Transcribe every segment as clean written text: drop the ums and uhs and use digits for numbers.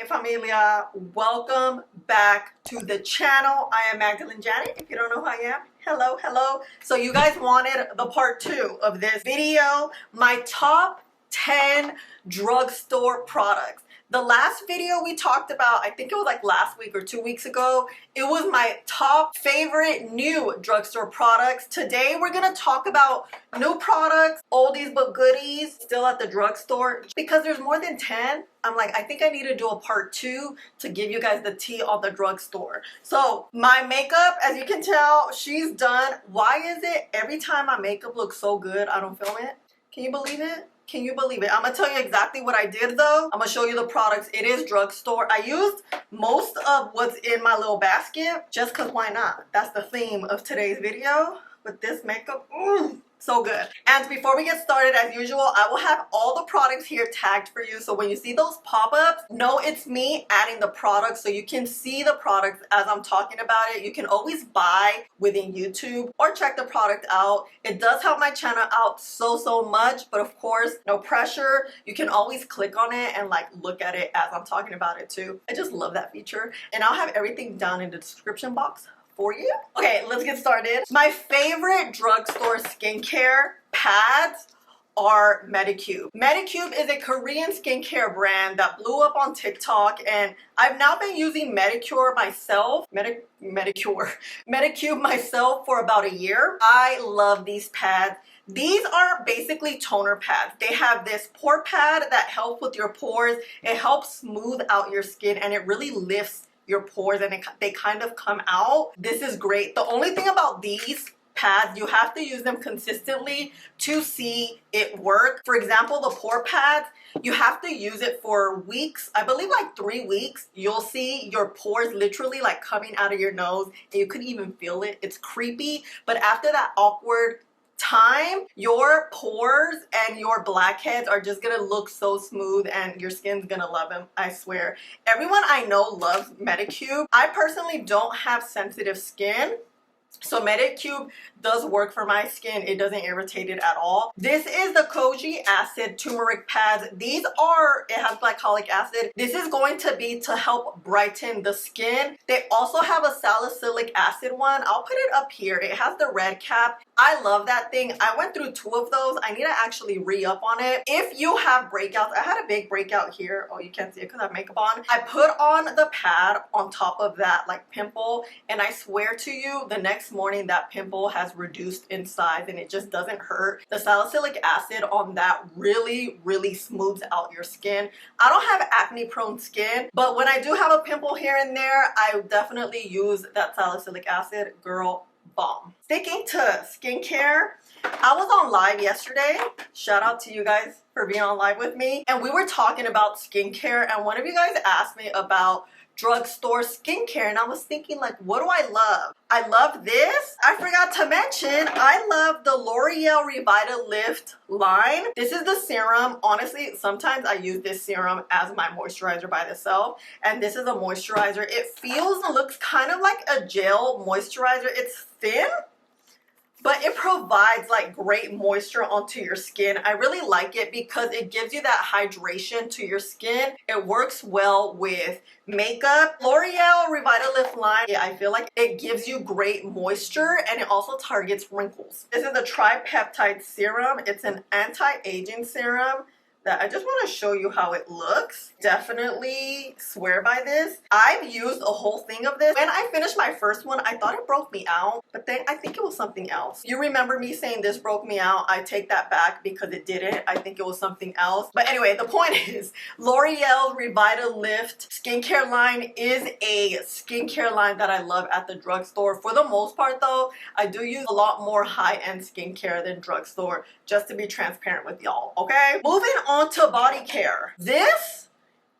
Familia, welcome back to the channel. I am Magdalene Janet. If you don't know who I am, hello. So you guys wanted the part 2 of this video, my top 10 drugstore products. The last video we talked about, I think it was like last week or 2 weeks ago, it was my top favorite new drugstore products. Today we're gonna talk about new products, oldies but goodies, still at the drugstore. Because there's more than 10, I'm like, I think I need to do a part 2 to give you guys the tea on the drugstore. So my makeup, as you can tell, she's done. Why is it every time my makeup looks so good, I don't film it? Can you believe it? Can you believe it? I'm gonna tell you exactly what I did though. I'm gonna show you the products. It is drugstore. I used most of what's in my little basket just because why not? That's the theme of today's video with this makeup. So good. And before we get started, as usual, I will have all the products here tagged for you. So when you see those pop-ups, know it's me adding the products so you can see the products as I'm talking about it. You can always buy within YouTube or check the product out. It does help my channel out so much, but of course, no pressure. You can always click on it and like look at it as I'm talking about it too. I just love that feature. And I'll have everything down in the description box for you. Okay, let's get started. My favorite drugstore skincare pads are Medicube. Medicube is a Korean skincare brand that blew up on TikTok, and I've now been using Medicube myself for about a year. I love these pads. These are basically toner pads. They have this pore pad that helps with your pores. It helps smooth out your skin and it really lifts your pores and they kind of come out. This is great. The only thing about these pads, you have to use them consistently to see it work. For example, the pore pads, you have to use it for weeks. I believe like 3 weeks. You'll see your pores literally like coming out of your nose and you could even feel it. It's creepy, but after that awkward time, your pores and your blackheads are just gonna look so smooth and your skin's gonna love them. I swear. Everyone I know loves Medicube. I personally don't have sensitive skin, so Medicube does work for my skin. It doesn't irritate it at all. This is the Koji Acid Turmeric Pads. These are, it has glycolic acid. This is going to be to help brighten the skin. They also have a salicylic acid one. I'll put it up here. It has the red cap. I love that thing. I went through 2 of those. I need to actually re-up on it. If you have breakouts, I had a big breakout here. Oh, you can't see it because I have makeup on. I put on the pad on top of that like pimple, and I swear to you, the next morning that pimple has reduced in size and it just doesn't hurt. The salicylic acid on that really smooths out your skin. I don't have acne prone skin, but when I do have a pimple here and there, I definitely use that salicylic acid. Girl, bomb. Sticking to skincare, I was on live yesterday. Shout out to you guys for being on live with me. And we were talking about skincare and one of you guys asked me about drugstore skincare, and I was thinking like, what do I love? I love this. I forgot to mention, I love the L'Oreal Revitalift line. This is the serum. Honestly, sometimes I use this serum as my moisturizer by itself, and this is a moisturizer. It feels and looks kind of like a gel moisturizer. It's thin, but it provides like great moisture onto your skin. I really like it because it gives you that hydration to your skin. It works well with makeup. L'Oreal Revitalift line, yeah, I feel like it gives you great moisture and it also targets wrinkles. This is a tripeptide serum. It's an anti-aging serum that I just want to show you how it looks. Definitely swear by this. I've used a whole thing of this. When I finished my first one, I thought it broke me out, but then I think it was something else. You remember me saying this broke me out? I take that back because it didn't. I think it was something else. But anyway, the point is L'Oreal Revitalift skincare line is a skincare line that I love at the drugstore. For the most part though, I do use a lot more high-end skincare than drugstore, just to be transparent with y'all, okay? Moving on to body care. This,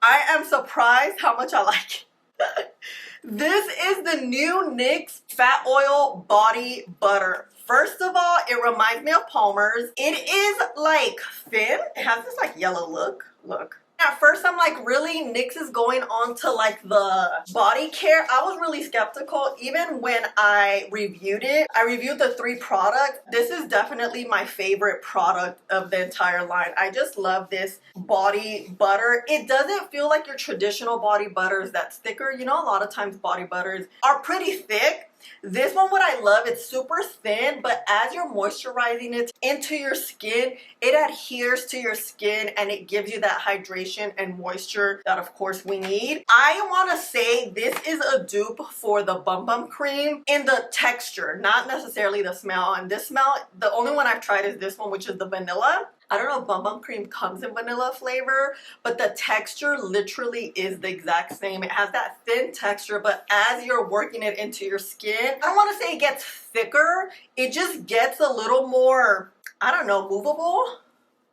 I am surprised how much I like it. This is the new NYX Fat Oil Body Butter. First of all, it reminds me of Palmer's. It is like thin. It has this like yellow look. Look. At first I'm like, really, NYX is going on to like the body care? I was really skeptical. Even when I reviewed it, I reviewed the 3 products. This is definitely my favorite product of the entire line. I just love this body butter. It doesn't feel like your traditional body butters that's thicker. You know, a lot of times body butters are pretty thick. This one, what I love, it's super thin, but as you're moisturizing it into your skin, it adheres to your skin and it gives you that hydration and moisture that of course we need. I want to say this is a dupe for the Bum Bum Cream in the texture, not necessarily the smell. And this smell, the only one I've tried is this one, which is the vanilla. I don't know if Bum Bum Cream comes in vanilla flavor, but the texture literally is the exact same. It has that thin texture, but as you're working it into your skin, I don't want to say it gets thicker. It just gets a little more, I don't know, movable,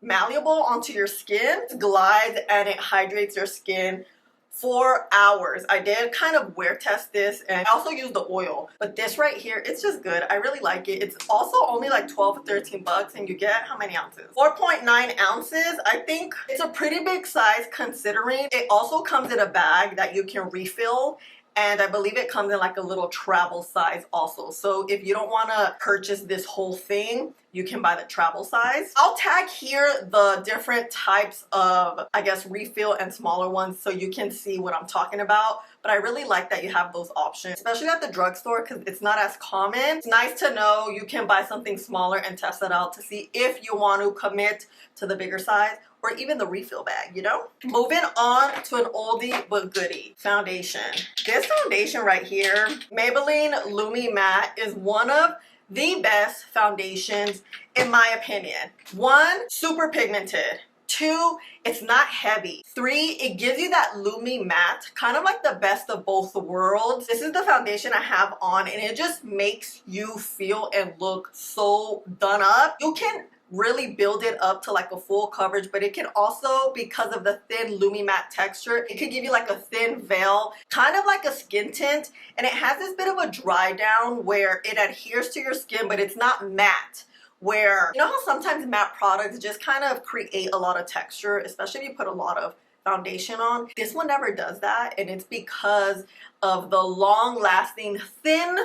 malleable onto your skin. It glides and it hydrates your skin for hours. I did kind of wear test this and I also used the oil, but this right here, it's just good. I really like it. It's also only like 12 or 13 bucks and you get how many ounces? 4.9 ounces. I think it's a pretty big size considering it also comes in a bag that you can refill. And I believe it comes in like a little travel size also. So if you don't want to purchase this whole thing, you can buy the travel size. I'll tag here the different types of, I guess, refill and smaller ones so you can see what I'm talking about. But I really like that you have those options, especially at the drugstore because it's not as common. It's nice to know you can buy something smaller and test it out to see if you want to commit to the bigger size or even the refill bag, you know? Moving on to an oldie but goodie, foundation. This foundation right here, Maybelline Lumi Matte, is one of the best foundations in my opinion. 1, super pigmented. 2, it's not heavy. 3, it gives you that Lumi Matte, kind of like the best of both worlds. This is the foundation I have on and it just makes you feel and look so done up. You can really build it up to like a full coverage, but it can also, because of the thin Lumi Matte texture, it could give you like a thin veil, kind of like a skin tint, and it has this bit of a dry down where it adheres to your skin, but it's not matte. Where, you know how sometimes matte products just kind of create a lot of texture, especially if you put a lot of foundation on. This one never does that, and it's because of the long lasting thin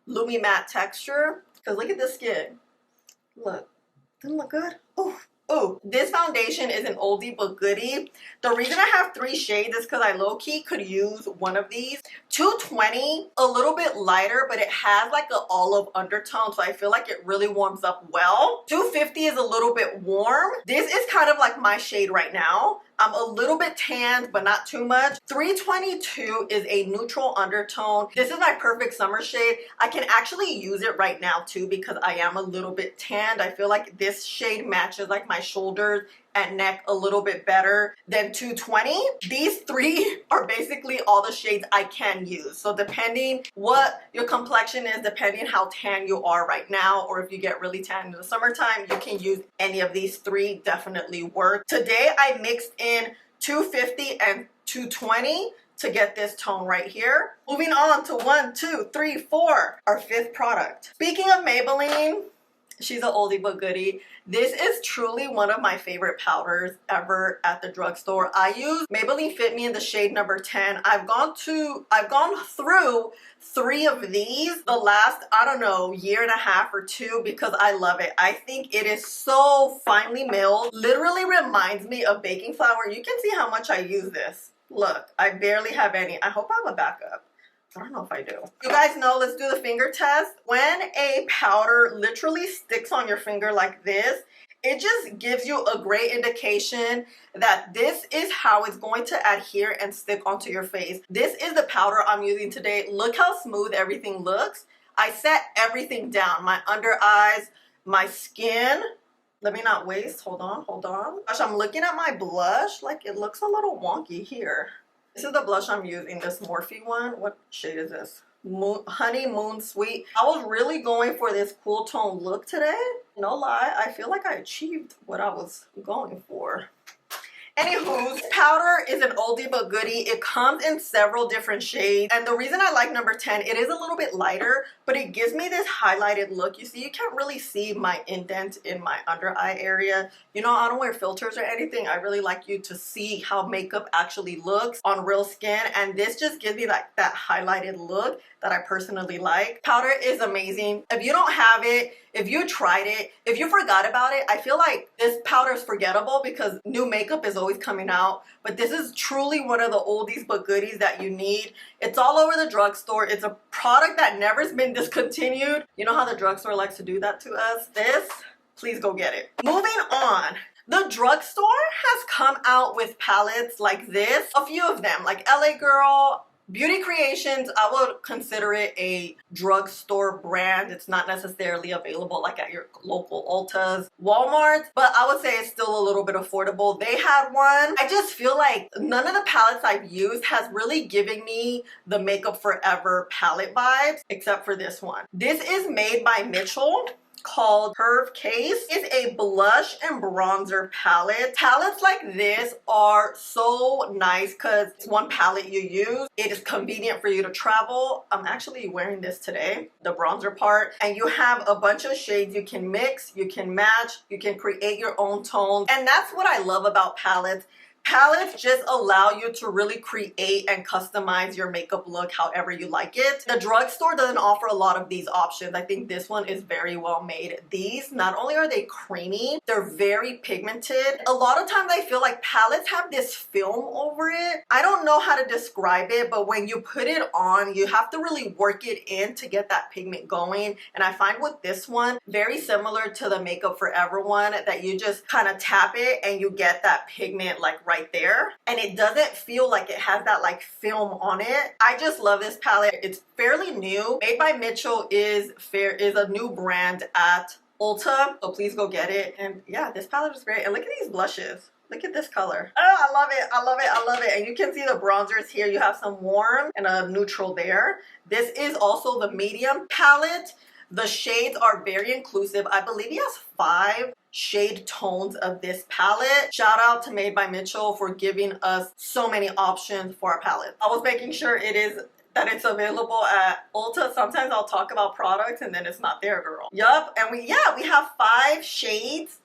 Lumi Matte texture. Because look at the skin. Look. Doesn't look good? Oh, oh. This foundation is an oldie but goodie. The reason I have 3 shades is because I low-key could use one of these. 220, a little bit lighter, but it has like an olive undertone, so I feel like it really warms up well. 250 is a little bit warm. This is kind of like my shade right now. I'm a little bit tanned, but not too much. 322 is a neutral undertone. This is my perfect summer shade. I can actually use it right now too because I am a little bit tanned. I feel like this shade matches like my shoulders and neck a little bit better than 220. These 3 are basically all the shades I can use. So depending what your complexion is, depending how tan you are right now, or if you get really tan in the summertime, you can use any of these 3, definitely work. Today I mixed in 250 and 220 to get this tone right here. Moving on to 1, 2, 3, 4, our 5th product. Speaking of Maybelline, she's an oldie but goodie. This is truly one of my favorite powders ever at the drugstore. I use Maybelline Fit Me in the shade number 10. I've gone through 3 of these the last, I don't know, year and a half or 2 because I love it. I think it is so finely milled. Literally reminds me of baking flour. You can see how much I use this. Look, I barely have any. I hope I have a backup. I don't know if I do. You guys know, let's do the finger test. When a powder literally sticks on your finger like this, it just gives you a great indication that this is how it's going to adhere and stick onto your face. This is the powder I'm using today. Look how smooth everything looks. I set everything down. My under eyes, my skin. Let me not waste. Hold on, hold on. Gosh, I'm looking at my blush. Like, it looks a little wonky here. This is the blush I'm using, this Morphe one. What shade is this? Honey Moon Sweet. I was really going for this cool tone look today. No lie, I feel like I achieved what I was going for. Anywho, powder is an oldie but goodie. It comes in several different shades. And the reason I like number 10, it is a little bit lighter, but it gives me this highlighted look. You see, you can't really see my indent in my under eye area. You know, I don't wear filters or anything. I really like you to see how makeup actually looks on real skin. And this just gives me like that highlighted look that I personally like. Powder is amazing. If you don't have it, if you tried it, if you forgot about it, I feel like this powder is forgettable because new makeup is always coming out. But this is truly one of the oldies but goodies that you need. It's all over the drugstore. It's a product that never's been discontinued. You know how the drugstore likes to do that to us? This, please go get it. Moving on. The drugstore has come out with palettes like this. A few of them, like LA Girl, Beauty Creations. I would consider it a drugstore brand. It's not necessarily available like at your local Ultas, Walmart, but I would say it's still a little bit affordable. They had one. I just feel like none of the palettes I've used has really given me the Makeup Forever palette vibes, except for this one. This is made by Mitchell, called Curve Case. It's a blush and bronzer palette. Palettes like this are so nice because it's one palette you use. It is convenient for you to travel. I'm actually wearing this today, the bronzer part, and you have a bunch of shades you can mix, you can match, you can create your own tones, and that's what I love about palettes. Palettes just allow you to really create and customize your makeup look however you like it. The drugstore doesn't offer a lot of these options. I think this one is very well made. These, not only are they creamy, they're very pigmented. A lot of times I feel like palettes have this film over it. I don't know how to describe it, but when you put it on, you have to really work it in to get that pigment going. And I find with this one, very similar to the Makeup Forever one, that you just kind of tap it and you get that pigment like right there, and it doesn't feel like it has that like film on it. I just love this palette. It's fairly new. Made by Mitchell is a new brand at Ulta, so please go get it. And yeah, this palette is great. And look at these blushes. Look at this color. Oh, I love it. I love it. I love it. And you can see the bronzers here. You have some warm and a neutral there. This is also the medium palette. The shades are very inclusive. I believe he has 5 shade tones of this palette. Shout out to Made by Mitchell for giving us so many options for our palette. I was making sure that it's available at Ulta. Sometimes I'll talk about products and then it's not there, girl. Yup, and we have 5 shades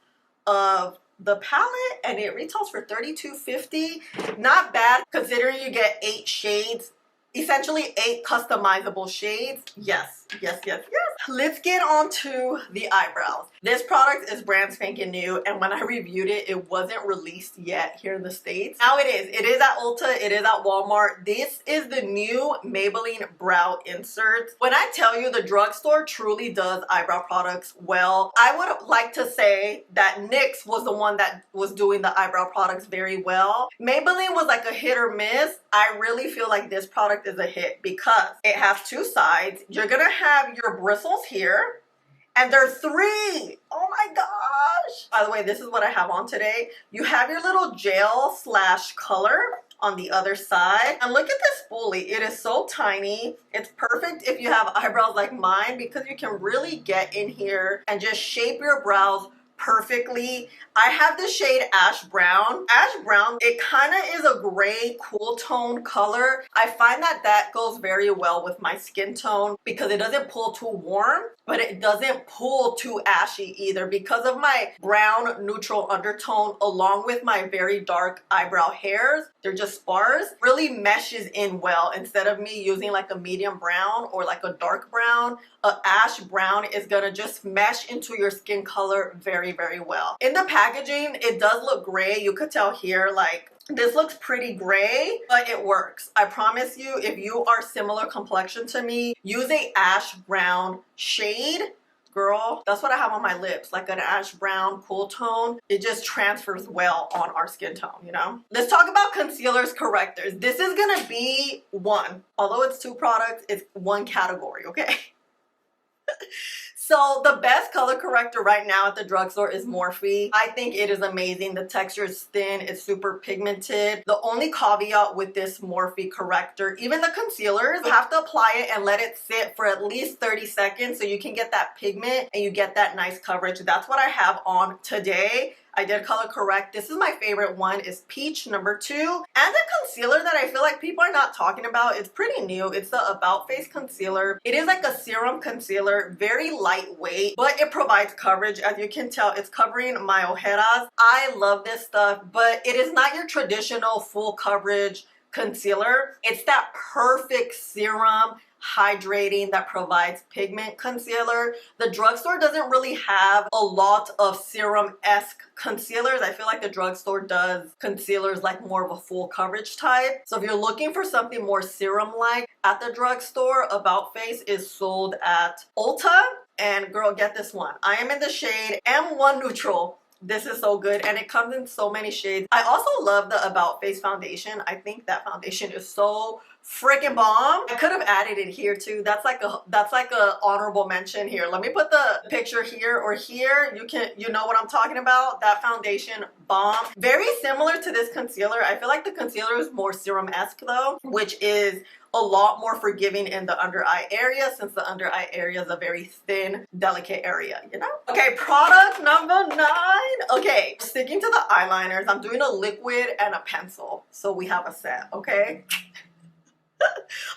of the palette and it retails for $32.50. Not bad considering you get 8 shades. Essentially 8 customizable shades. Yes, yes, yes, yes. Let's get on to the eyebrows. This product is brand spanking new, and when I reviewed it, it wasn't released yet here in the States. Now it is. It is at Ulta. It is at Walmart. This is the new Maybelline brow inserts. When I tell you the drugstore truly does eyebrow products well, I would like to say that NYX was the one that was doing the eyebrow products very well. Maybelline was like a hit or miss. I really feel like this product is a hit because it has 2 sides. You're gonna have your bristles here, and they're 3. Oh my gosh. By the way, this is what I have on today. You have your little gel slash color on the other side. And look at this spoolie. It is so tiny. It's perfect if you have eyebrows like mine because you can really get in here and just shape your brows perfectly. I have the shade Ash Brown. Ash Brown, it kind of is a gray cool tone color. I find that that goes very well with my skin tone because it doesn't pull too warm, but it doesn't pull too ashy either because of my brown neutral undertone along with my very dark eyebrow hairs. They're just spars. Really meshes in well. Instead of me using like a medium brown or like a dark brown, a ash brown is gonna just mesh into your skin color very, very well. In the packaging, it does look gray. You could tell here, like, this looks pretty gray, but it works. I promise you, if you are similar complexion to me, use a ash brown shade. Girl, that's what I have on my lips, like an ash brown cool tone. It just transfers well on our skin tone, you know? Let's talk about concealers, correctors. This is gonna be one. Although it's 2 products, it's 1 category, okay? So the best color corrector right now at the drugstore is Morphe. I think it is amazing. The texture is thin, it's super pigmented. The only caveat with this Morphe corrector, even the concealers, you have to apply it and let it sit for at least 30 seconds so you can get that pigment and you get that nice coverage. That's what I have on today. I did color correct. This is my favorite one, is Peach number 2. And the concealer that I feel like people are not talking about, it's pretty new. It's the About Face concealer. It is like a serum concealer, very lightweight, but it provides coverage. As you can tell, it's covering my ojeras. I love this stuff, but it is not your traditional full coverage concealer. It's that perfect serum hydrating that provides pigment concealer. The Drugstore doesn't really have a lot of serum-esque concealers. I feel like the Drugstore does concealers like more of a full coverage type. So if you're looking for something more serum-like at the Drugstore, About Face is sold at Ulta. And girl, get this one. I am in the shade M1 Neutral. This is so good, and it comes in so many shades. I also love the About Face foundation. I think that foundation is so freaking bomb. I could have added it here too. That's like a honorable mention here. Let me put the picture here or here. You know what I'm talking about. That foundation bomb. Very similar to this concealer. I feel like the concealer is more serum-esque though, which is a lot more forgiving in the under eye area, since the under eye area is a very thin, delicate area, you know? Okay, product number 9. Okay, sticking to the eyeliners, I'm doing a liquid and a pencil. So we have a set, okay?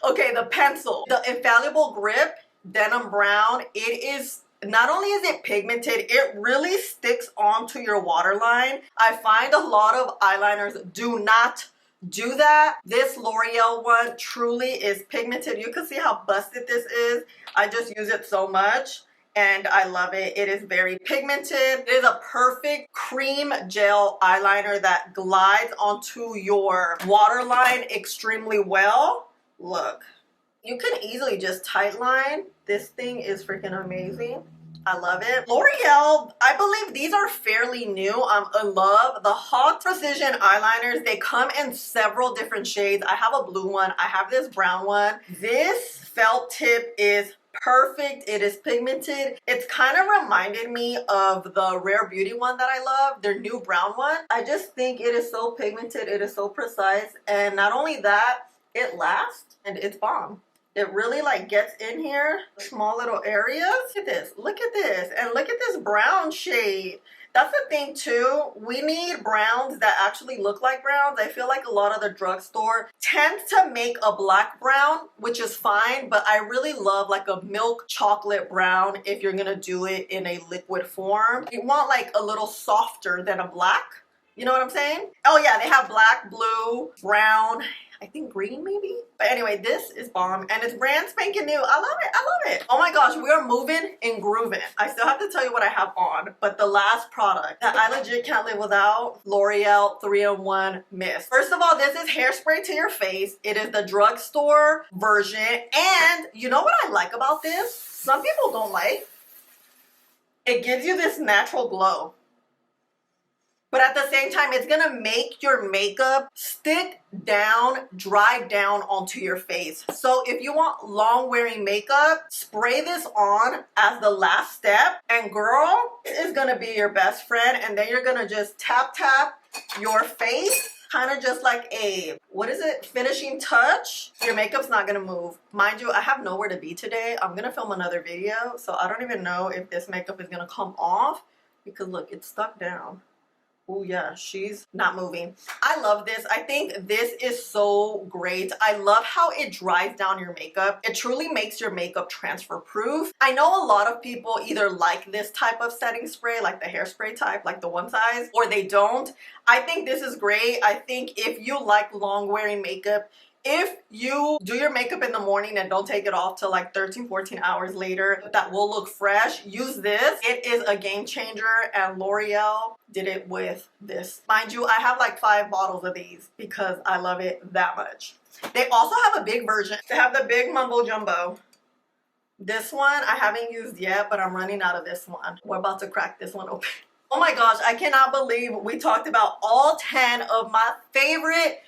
Okay, the pencil. The Infallible Grip Denim Brown. It is, not only is it pigmented, it really sticks onto your waterline. I find a lot of eyeliners do not do that. This L'Oreal one truly is pigmented. You can see how busted this is. I just use it so much and I love it. It is very pigmented. It is a perfect cream gel eyeliner that glides onto your waterline extremely well. Look, you can easily just tightline. This thing is freaking amazing. I love it. L'Oreal, I believe these are fairly new. I'm in love. The Hot Precision eyeliners, they come in several different shades. I have a blue one. I have this brown one. This felt tip is perfect. It is pigmented. It's kind of reminded me of the Rare Beauty one that I love, their new brown one. I just think it is so pigmented. It is so precise. And not only that, it lasts and it's bomb. It really like gets in here, small little areas. Look at this, look at this, and look at this brown shade. That's the thing too, we need browns that actually look like browns. I feel like a lot of the Drugstore tends to make a black brown, which is fine, but I really love like a milk chocolate brown if you're gonna do it in a liquid form. You want like a little softer than a black. You know what I'm saying? Oh yeah, they have black, blue, brown, I think green maybe. But anyway, this is bomb and it's brand spanking new. I love it. I love it. Oh my gosh, we are moving and grooving. I still have to tell you what I have on, but the last product that I legit can't live without, L'Oreal 3-in-1 Mist. First of all, this is hairspray to your face. It is the Drugstore version. And you know what I like about this? Some people don't like. It gives you this natural glow. But at the same time, it's gonna make your makeup stick down, dry down onto your face. So if you want long wearing makeup, spray this on as the last step. And girl, it is gonna be your best friend. And then you're gonna just tap your face. Kind of just like a, what is it, finishing touch. Your makeup's not gonna move. Mind you, I have nowhere to be today. I'm gonna film another video. So I don't even know if this makeup is gonna come off because look, it's stuck down. Oh yeah, she's not moving. I love this. I think this is so great. I love how it dries down your makeup. It truly makes your makeup transfer proof. I know a lot of people either like this type of setting spray, like the hairspray type, like the one size, or they don't. I think this is great. I think if you like long wearing makeup, if you do your makeup in the morning and don't take it off till like 13-14 hours later, that will look fresh, use this. It is a game changer and L'Oreal did it with this. Mind you, I have like 5 bottles of these because I love it that much. They also have a big version. They have the big Mumbo Jumbo. This one I haven't used yet, but I'm running out of this one. We're about to crack this one open. Oh my gosh, I cannot believe we talked about all 10 of my favorite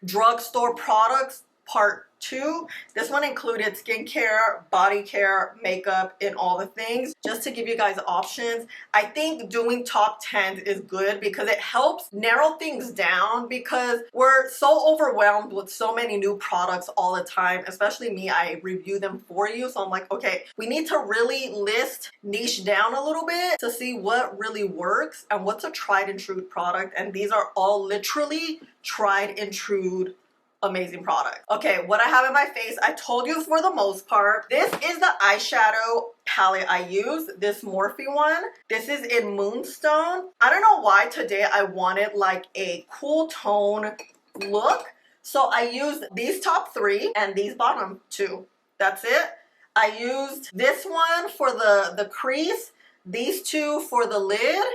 Drugstore products part 2. This one included skincare, body care, makeup, and all the things, just to give you guys options. I think doing top 10s is good because it helps narrow things down, because we're so overwhelmed with so many new products all the time, especially me. I review them for you, so I'm like, okay, we need to really niche down a little bit to see what really works and what's a tried and true product, and these are all literally tried and true amazing product. Okay, what I have in my face, I told you for the most part. This is the eyeshadow palette I use, this Morphe one. This is in Moonstone. I don't know why today I wanted like a cool tone look, so I used these top 3 and these bottom 2. That's it. I used this one for the crease, these 2 for the lid,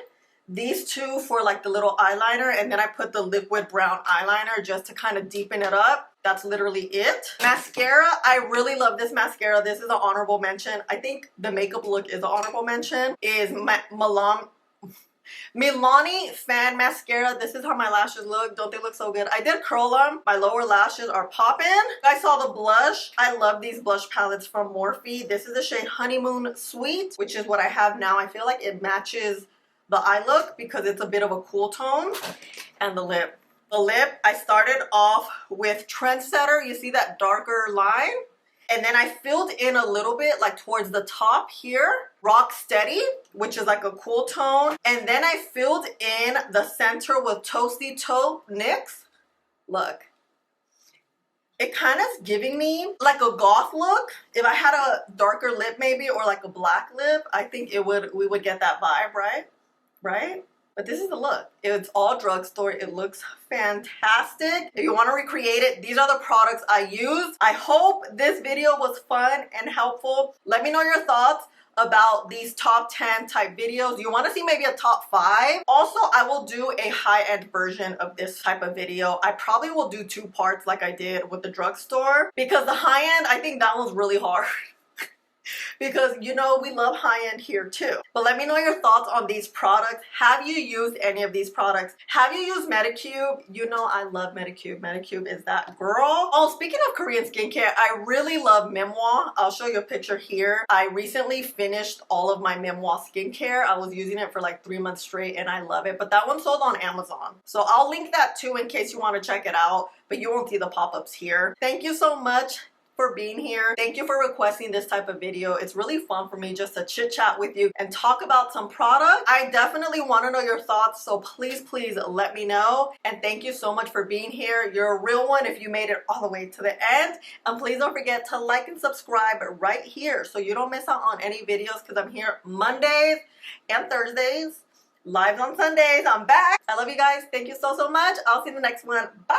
these 2 for like the little eyeliner, and then I put the liquid brown eyeliner just to kind of deepen it up. That's literally it. Mascara, I really love this mascara. This is an honorable mention. I think the makeup look is an honorable mention. Is Milani Fan Mascara. This is how my lashes look. Don't they look so good? I did curl them. My lower lashes are popping. I saw the blush. I love these blush palettes from Morphe. This is the shade Honeymoon Sweet, which is what I have now. I feel like it matches the eye look because it's a bit of a cool tone. And the lip. The lip, I started off with Trendsetter. You see that darker line? And then I filled in a little bit like towards the top here. Rock Steady, which is like a cool tone. And then I filled in the center with Toasty Toe NYX. Look. It kind of is giving me like a goth look. If I had a darker lip maybe, or like a black lip, I think we would get that vibe, right? Right? But this is the look. It's all drugstore. It looks fantastic. If you want to recreate it, these are the products I used. I hope this video was fun and helpful. Let me know your thoughts about these top 10 type videos. You want to see maybe a top 5? Also, I will do a high-end version of this type of video. I probably will do 2 parts like I did with the drugstore, because the high-end, I think that one's really hard. Because, you know, we love high-end here too. But let me know your thoughts on these products. Have you used any of these products? Have you used Medicube? You know I love Medicube. Medicube is that girl. Oh, speaking of Korean skincare, I really love mimmua. I'll show you a picture here. I recently finished all of my mimmua skincare. I was using it for like 3 months straight and I love it. But that one sold on Amazon. So I'll link that too in case you want to check it out. But you won't see the pop-ups here. Thank you so much for being here. Thank you for requesting this type of video. It's really fun for me just to chit chat with you and talk about some products. I definitely want to know your thoughts, so please let me know. And thank you so much for being here. You're a real one if you made it all the way to the end. And please don't forget to like and subscribe right here so you don't miss out on any videos, because I'm here Mondays and Thursdays, live on Sundays. I'm back. I love you guys. Thank you so much. I'll see you in the next one. Bye.